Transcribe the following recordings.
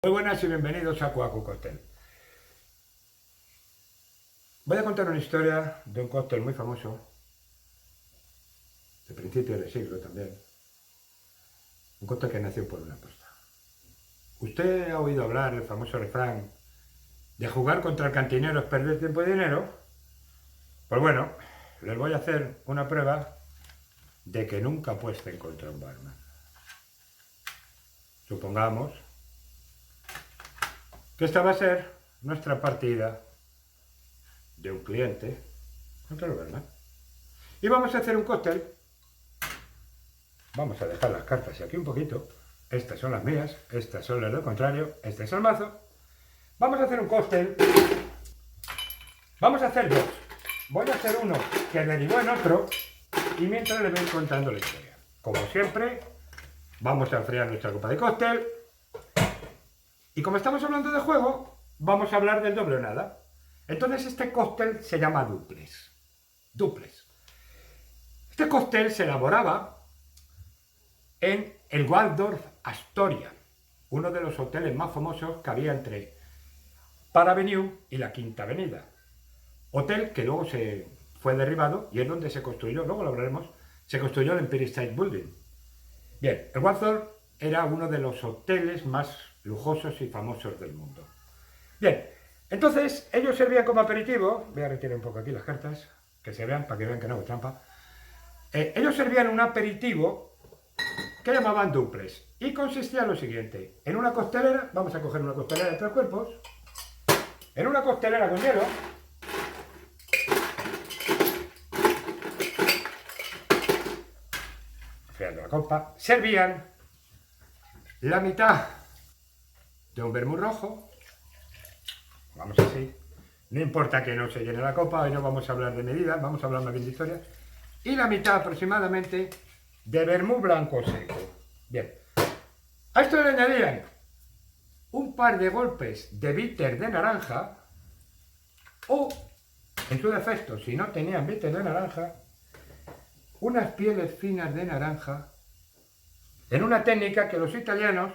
Muy buenas y bienvenidos a Cuacu Cóctel. Voy a contar una historia de un cóctel muy famoso, de principios del siglo también. Un cóctel que nació por una apuesta. ¿Usted ha oído hablar del famoso refrán de jugar contra el cantinero es perder tiempo y dinero? Pues bueno, les voy a hacer una prueba de que nunca apuesten contra un barman. Supongamos que esta va a ser nuestra partida de un cliente contra el barman. Y vamos a hacer un cóctel. Vamos a dejar las cartas aquí un poquito. Estas son las mías, estas son las del contrario, este es el mazo. Vamos a hacer un cóctel. Vamos a hacer dos. Voy a hacer uno que derivó en otro y mientras le voy contando la historia. Como siempre, vamos a enfriar nuestra copa de cóctel. Y como estamos hablando de juego, vamos a hablar del doble o nada. Entonces este cóctel se llama duples. Duples. Este cóctel se elaboraba en el Waldorf Astoria, uno de los hoteles más famosos que había entre Park Avenue y la Quinta Avenida. Hotel que luego se fue derribado y es donde se construyó, luego lo hablaremos, se construyó el Empire State Building. Bien, el Waldorf era uno de los hoteles más lujosos y famosos del mundo. Bien, entonces ellos servían como aperitivo, voy a retirar un poco aquí las cartas, que se vean, para que vean que no hago trampa. Ellos servían un aperitivo que llamaban duples y consistía en lo siguiente: en una costelera, vamos a coger una costelera de 3 cuerpos, en una costelera con hielo, enfriando la copa, servían la mitad de un vermut rojo, vamos así, no importa que no se llene la copa, hoy no vamos a hablar de medidas, vamos a hablar más bien de historia, y la mitad aproximadamente de vermut blanco seco. Bien, a esto le añadían un par de golpes de bitter de naranja o, en su defecto, si no tenían bitter de naranja, unas pieles finas de naranja en una técnica que los italianos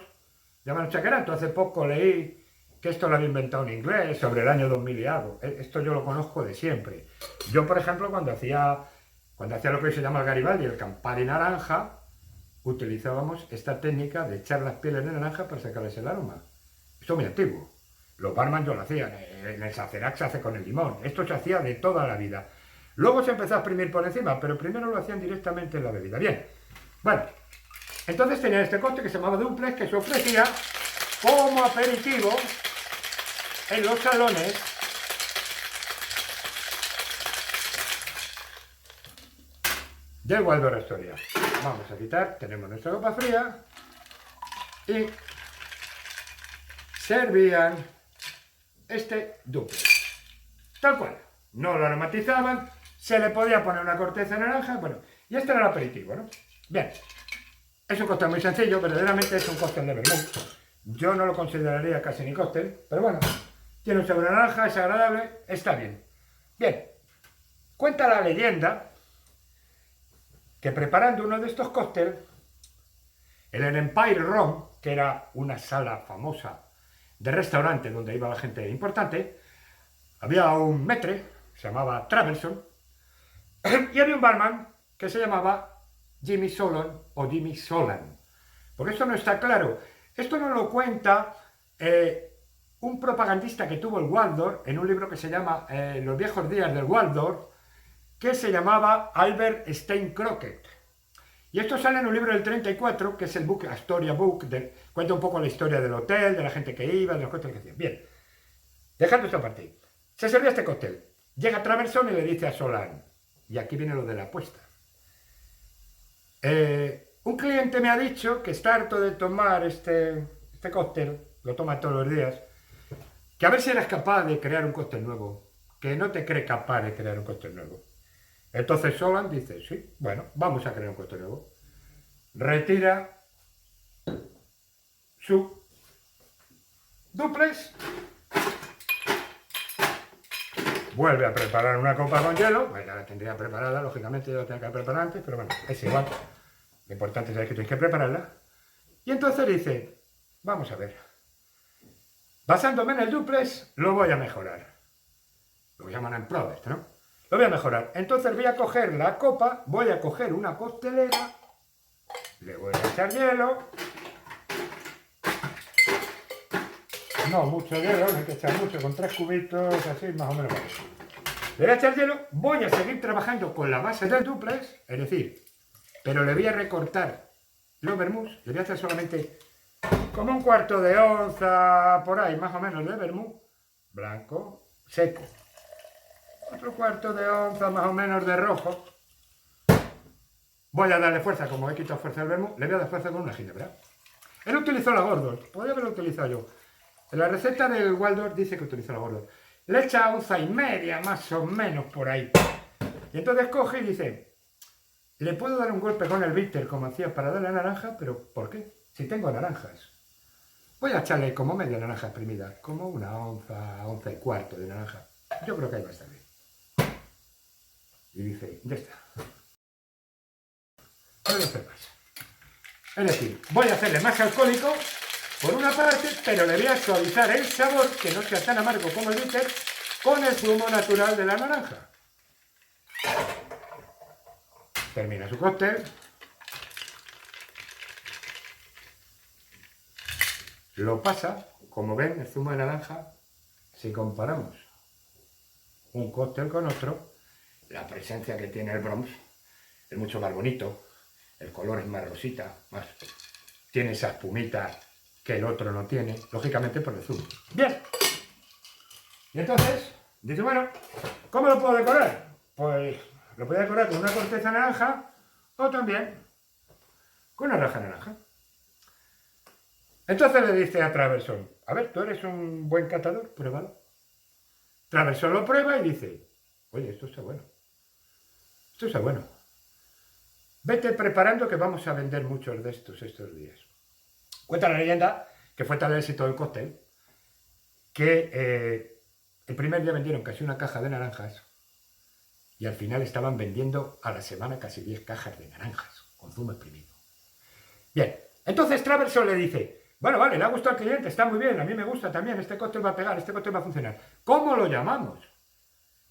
llaman chaqueranto. Hace poco leí que esto lo había inventado en inglés sobre el año 2000 y algo. Esto yo lo conozco de siempre. Yo, por ejemplo, cuando hacía lo que hoy se llama el Garibaldi, el Campari naranja, utilizábamos esta técnica de echar las pieles de naranja para sacarles el aroma. Esto es muy antiguo. Los barman yo lo hacían, en el Sazerac se hace con el limón. Esto se hacía de toda la vida. Luego se empezó a exprimir por encima, pero primero lo hacían directamente en la bebida. Bien, bueno, entonces tenían este cóctel que se llamaba duplex, que se ofrecía como aperitivo en los salones del Waldorf Astoria. Vamos a quitar, tenemos nuestra copa fría y servían este duplex. Tal cual, no lo aromatizaban, se le podía poner una corteza de naranja, bueno, y este era el aperitivo, ¿no? Bien, es un cóctel muy sencillo, verdaderamente es un cóctel de vermut. Yo no lo consideraría casi ni cóctel, pero bueno, tiene un sabor naranja, es agradable, está bien. Bien, cuenta la leyenda que preparando uno de estos cócteles, en el Empire Room, que era una sala famosa de restaurante donde iba la gente importante, había un maître, se llamaba Traverson, y había un barman que se llamaba Jimmy Solon o Jimmy Solan. Porque esto no está claro. Esto nos lo cuenta un propagandista que tuvo el Waldorf en un libro que se llama Los viejos días del Waldorf, que se llamaba Albert Stein Crockett. Y esto sale en un libro del 34, que es el book Astoria Book, cuenta un poco la historia del hotel, de la gente que iba, de los cócteles que hacían. Bien, dejando esto aparte, se servía este cóctel. Llega Traverson y le dice a Solan, y aquí viene lo de la apuesta. Un cliente me ha dicho que está harto de tomar este cóctel, lo toma todos los días, que a ver si eres capaz de crear un cóctel nuevo, que no te cree capaz de crear un cóctel nuevo. Entonces Solan dice, sí, bueno, vamos a crear un cóctel nuevo. Retira su duplex, vuelve a preparar una copa con hielo, pues ya la tendría preparada, lógicamente yo la tenía que preparar antes, pero bueno, es igual. Lo importante es que tienes que prepararla. Y entonces dice, vamos a ver, Basándome en el duplex, lo voy a mejorar. Lo llaman en Product, ¿no? Lo voy a mejorar. Entonces voy a coger la copa, voy a coger una costelera, le voy a echar hielo. No mucho hielo, no hay que echar mucho, con 3 cubitos, así más o menos. Le voy a echar hielo, voy a seguir trabajando con la base del duplex, es decir, pero le voy a recortar los vermús, le voy a hacer solamente como un cuarto de onza, por ahí, más o menos, de vermú, blanco, seco. Otro cuarto de onza, más o menos, de rojo. Voy a darle fuerza, como he quitado fuerza al vermú, le voy a dar fuerza con una ginebra. Él utilizó la Gordon, podría haberlo utilizado yo. En la receta del Waldorf dice que utilizó la Gordon. Le echa onza y media, más o menos, por ahí. Y entonces coge y dice, le puedo dar un golpe con el bitter como hacía para darle naranja, pero ¿por qué? Si tengo naranjas. Voy a echarle como media naranja exprimida, como una onza, onza y cuarto de naranja. Yo creo que ahí va a estar bien. Y dice, ya está. No voy a hacer más. Es decir, voy a hacerle más alcohólico por una parte, pero le voy a suavizar el sabor, que no sea tan amargo como el bitter, con el zumo natural de la naranja. Termina su cóctel. Lo pasa, como ven, el zumo de naranja, si comparamos un cóctel con otro, la presencia que tiene el Bronx es mucho más bonito, el color es más rosita, más tiene esa espumita que el otro no tiene, lógicamente por el zumo. Bien, y entonces, dice, bueno, ¿cómo lo puedo decorar? Pues lo puedo decorar con una corteza naranja o también con una raja naranja. Entonces le dice a Traversón, a ver, tú eres un buen catador, pruébalo. Traversón lo prueba y dice, oye, esto está bueno. Esto está bueno. Vete preparando que vamos a vender muchos de estos días. Cuenta la leyenda que fue tal el éxito del cóctel que el primer día vendieron casi una caja de naranjas y al final estaban vendiendo a la semana casi 10 cajas de naranjas con zumo exprimido. Bien, entonces Traversón le dice, bueno, vale, le ha gustado al cliente, está muy bien, a mí me gusta también, este cóctel va a pegar, este cóctel va a funcionar. ¿Cómo lo llamamos?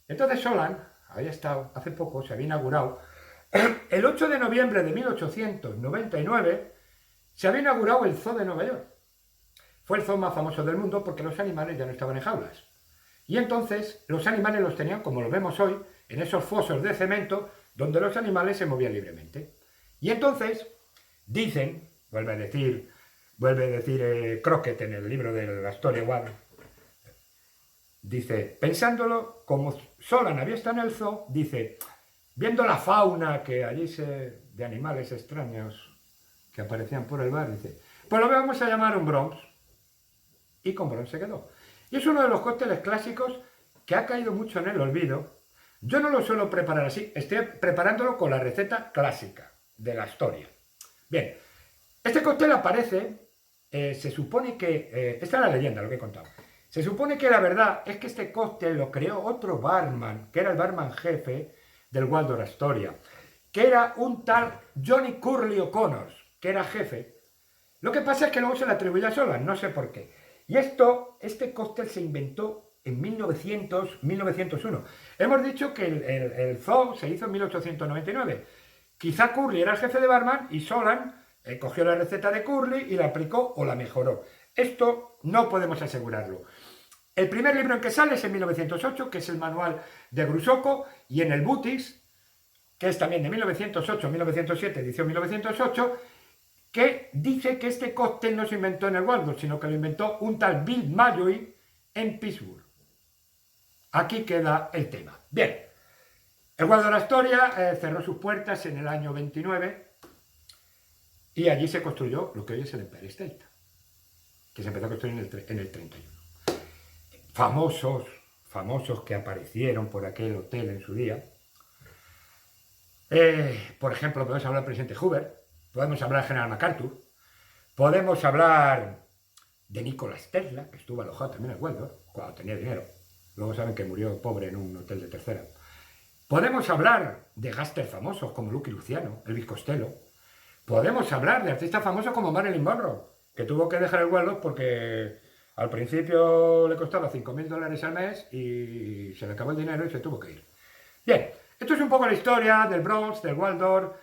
Entonces Solán había estado hace poco, se había inaugurado, el 8 de noviembre de 1899 se había inaugurado el Zoo de Nueva York. Fue el zoo más famoso del mundo porque los animales ya no estaban en jaulas. Y entonces los animales los tenían, como lo vemos hoy, en esos fosos de cemento donde los animales se movían libremente. Y entonces dicen, vuelve a decir Crockett en el libro de la historia igual, dice, pensándolo, como Solán había estado en el zoo, dice, viendo la fauna que allí de animales extraños que aparecían por el bar, dice, pues lo vamos a llamar un Bronx. Y con Bronx se quedó. Y es uno de los cócteles clásicos que ha caído mucho en el olvido. Yo no lo suelo preparar así, estoy preparándolo con la receta clásica de la historia. Bien, este cóctel aparece, se supone que, esta es la leyenda, lo que he contado. Se supone que la verdad es que este cóctel lo creó otro barman, que era el barman jefe del Waldorf Astoria, que era un tal Johnny Curly O'Connor, que era jefe. Lo que pasa es que luego se le atribuye a Solán, no sé por qué. Y este cóctel se inventó en 1901. Hemos dicho que el zoo se hizo en 1899. Quizá Curly era el jefe de barman y Solán cogió la receta de Curly y la aplicó o la mejoró. Esto no podemos asegurarlo. El primer libro en que sale es en 1908, que es el manual de Grusoko, y en el Butis, que es también de 1908, 1907, edición 1908, que dice que este cóctel no se inventó en el Waldorf, sino que lo inventó un tal Bill Malloy en Pittsburgh. Aquí queda el tema. Bien, el Waldorf Astoria cerró sus puertas en el año 29 y allí se construyó lo que hoy es el Empire State, que se empezó a construir en el 31. Famosos que aparecieron por aquel hotel en su día. Por ejemplo, podemos hablar del presidente Hoover, podemos hablar del general MacArthur, podemos hablar de Nikola Tesla, que estuvo alojado también en el Waldorf, cuando tenía dinero. Luego saben que murió pobre en un hotel de tercera. Podemos hablar de gángsters famosos como Lucky Luciano, Elvis Costello. Podemos hablar de artistas famosos como Marilyn Monroe, que tuvo que dejar el Waldorf porque Al principio le costaba $5.000 al mes y se le acabó el dinero y se tuvo que ir. Bien, esto es un poco la historia del Bronx, del Waldorf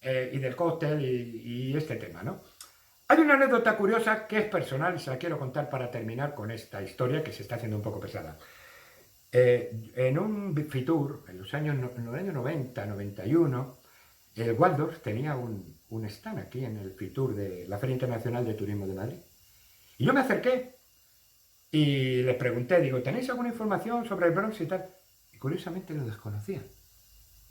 y del cóctel y este tema, ¿no? Hay una anécdota curiosa que es personal y se la quiero contar para terminar con esta historia que se está haciendo un poco pesada. En un Fitur, en los años 90, 91, el Waldorf tenía un stand aquí en el Fitur de la Feria Internacional de Turismo de Madrid. Y yo me acerqué y les pregunté, digo, ¿tenéis alguna información sobre el Bronx y tal? Y curiosamente lo desconocían.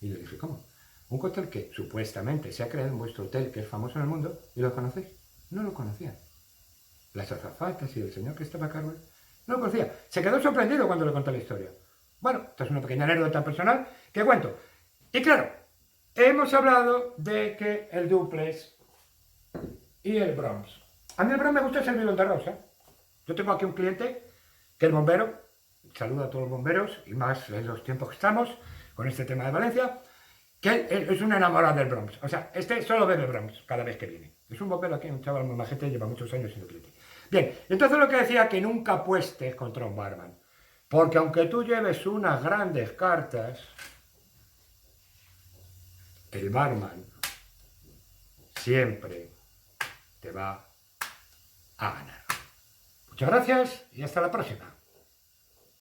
Y le dije, ¿cómo? Un cóctel que supuestamente se ha creado en vuestro hotel, que es famoso en el mundo, ¿y lo conocéis? No lo conocían. Las azafatas y el señor que estaba a cargo no lo conocía. Se quedó sorprendido cuando le conté la historia. Bueno, esta es una pequeña anécdota personal que cuento. Y claro, hemos hablado de que el duplex y el Bronx. A mí el Bronx me gusta servirlo en terraza. Yo tengo aquí un cliente que es bombero. Saludo a todos los bomberos y más en los tiempos que estamos con este tema de Valencia, que él es un enamorado del Bronx. O sea, este solo bebe Bronx cada vez que viene. Es un bombero aquí, un chaval muy majete, lleva muchos años siendo cliente. Bien, entonces lo que decía, que nunca apuestes contra un barman. Porque aunque tú lleves unas grandes cartas, el barman siempre te va a ganar. Muchas gracias y hasta la próxima.